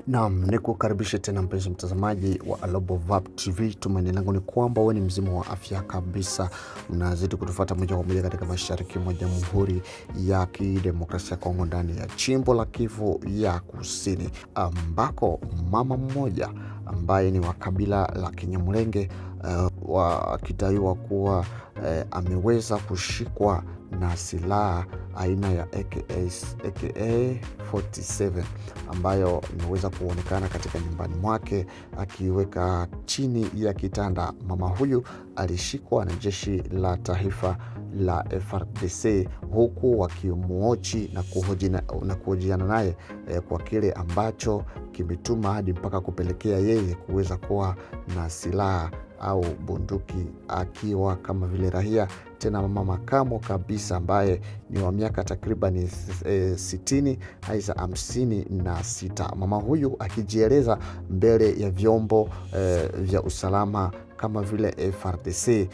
Naam, nikukaribisha tena mpenzi mtazamaji wa AloboVaP TV. Tumaini langu ni kwamba wewe ni mzima wa afya kabisa. Unazidi kutufuata moja kwa moja katika mashariki mwa Jamhuri ya Kidemokrasia ya Kongo, ndani ya jimbo la Kivu ya Kusini, ambako mama mmoja ambaye ni wa kabila la Kinyamulenge akidaiwa kuwa ameweza kushikwa na silaha aina ya AK-47 ambayo imeweza kuonekana katika nyumbani mwake akiweka chini ya kitanda. Mama huyu alishikwa na jeshi la taifa la FARDC, huku wakimuoji na kuhojiana naye kwa kile ambacho kimetuma hadi mpaka kupelekea yeye kuweza kuwa na silaha au bunduki, akiwa kama vile raia, tena mama makamo kabisa ambaye ni wa miaka takriban 60 aidha 56. Mama huyu akijieleza mbele ya vyombo vya usalama kama vile FARDC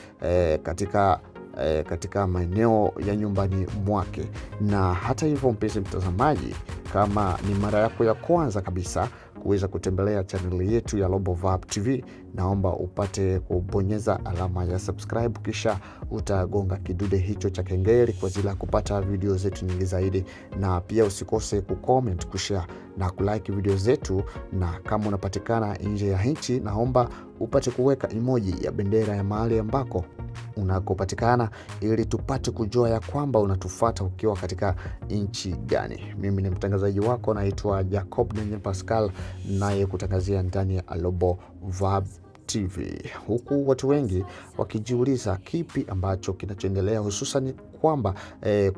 katika maeneo ya nyumbani mwake. Na hata hivyo, mpenzi mtazamaji, kama ni mara yako ya kwanza kabisa kuweza kutembelea channel yetu ya AloboVaP TV, naomba upate kubonyeza alama ya subscribe, kisha utagonga kidude hicho cha kengele kwa ajili ya kupata video zetu nyingi zaidi, na pia usikose kucomment, kushare na kulike video zetu. Na kama unapatikana nje ya nchi, naomba upate kuweka emoji ya bendera ya mahali ambako unakopatikana, ili tupate kujua ya kwamba unatufuata ukiwa katika nchi gani. Mimi ni mtangazaji wako, naitwa Jacob Nenye Pascal, naye kutangazia ndani ya AloboVaP TV, huku watu wengi wakijiuliza kipi ambacho kinachoendelea, hususan kwamba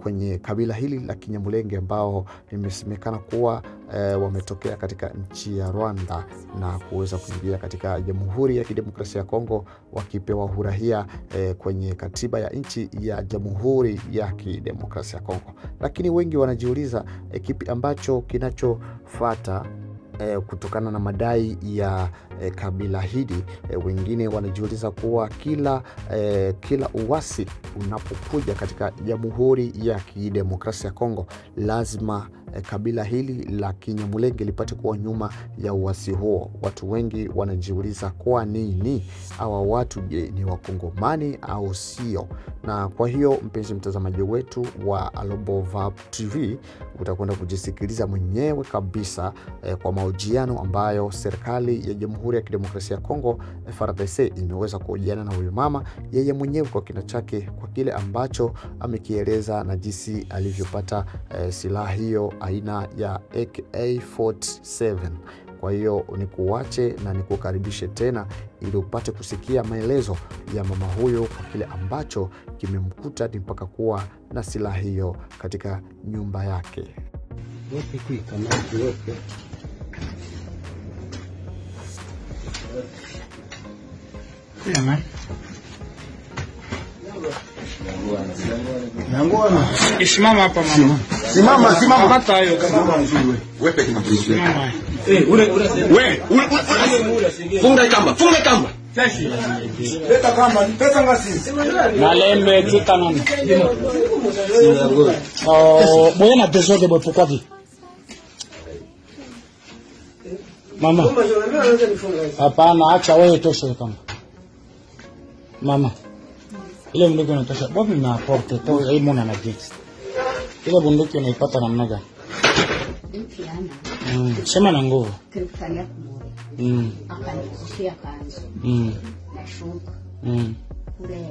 kwenye kabila hili la Kinyamulenge ambao limesemekana kuwa wametokea katika nchi ya Rwanda na kuweza kuingia katika Jamhuri ya Kidemokrasia ya Kongo wakipewa uraia kwenye katiba ya nchi ya Jamhuri ya Kidemokrasia ya Kongo. Lakini wengi wanajiuliza kipi ambacho kinachofuata kutokana na madai ya kabila hili. Wengine wanajiuliza kuwa kila uasi unapokuja katika Jamhuri ya Kidemokrasia ya Kongo, lazima kabila hili la Kinyamulenge lipate kuwa nyuma ya uasi huo. Watu wengi wanajiuliza kwa nini hawa watu, je, ni Wakongomani au sio? Na kwa hiyo, mpenzi mtazamaji wetu wa AloboVaP TV, utakwenda kujisikiliza mwenyewe kabisa kwa mahojiano ambayo serikali ya Jamhuri ya Kidemokrasia ya Kongo FARDC imeweza kuhojiana na huyu mama, yeye mwenyewe kwa kina chake, kwa kile ambacho amekieleza na jinsi alivyopata silaha hiyo aina ya AK-47. Kwa hiyo nikuache na nikukaribishe tena ili upate kusikia maelezo ya mama huyo kwa kile ambacho kimemkuta mpaka kuwa na silaha hiyo katika nyumba yake. Simama hapa mama. Simama. Hata hayo kama wewe kama simama. Funga kamba. Leta kamba, pesa ngasi. Na lembe tuta nani? Bwana dezoge bopo kwa di. Mama. Hapana, acha wewe tosha kamba. Mama. Ile bunduki unatosha. Bobi na aporte to hii mwana na jinsi. Ile bunduki unaipata namna gani? Sema na nguvu. Tulifanya kumuri. Akanikushia kanzu. Nashuka. Kule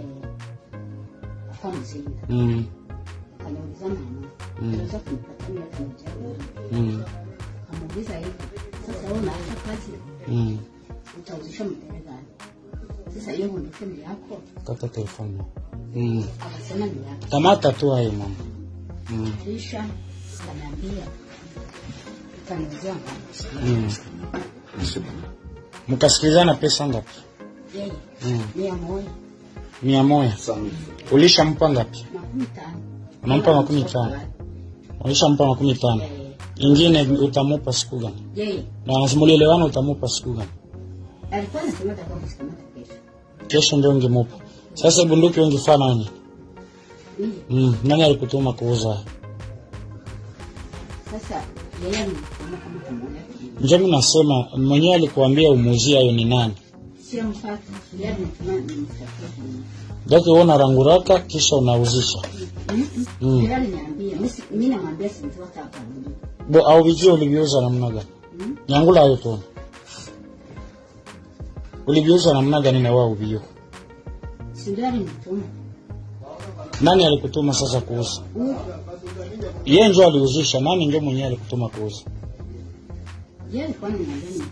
kwa mzinga. Kaniuliza mama. Unaweza kunipata mimi kanijabu. Kamuuliza hivi. Sasa wewe unaacha kazi? Utauzisha mtere gani? Sasa hiyo bunduki ni yako. Kata telefoni. Akasema ni yako. Kamata tu hayo mama. Kisha kaniambia kaniuzia mkasikilizana pesa ngapi? Yeye 100. Ulishampa ngapi? 15. Unampa 15. Ulishampa 15. Ingine utamupa siku gani? Yeye. Na anasimulielewana utamupa siku gani? Alikuwa anasema atakusikamata kesho. Kesho ndio ungemupa. Sasa bunduki ungefanya nini? Nani alikutuma kuuza? Sasa Yeye alituma kama kumwona. Ndio mimi nasema mwenyewe alikuambia umuuzia hiyo ni nani? Sio mpaka. Yeye alituma nimsafirie. Ndio unaona ranguraka kisha unauzisha. Yeye aliniambia, mimi namwambia sijua hata Bo au vijio uliviuza namna gani? Nyangula hayo tu. Uliviuza namna gani na wao vijio? Sindari nituma. Nani alikutuma sasa kuuza? Yeye ndio aliuzisha, nani ndio mwenyewe alikutuma kuuza? Yeye alikuwa ananiambia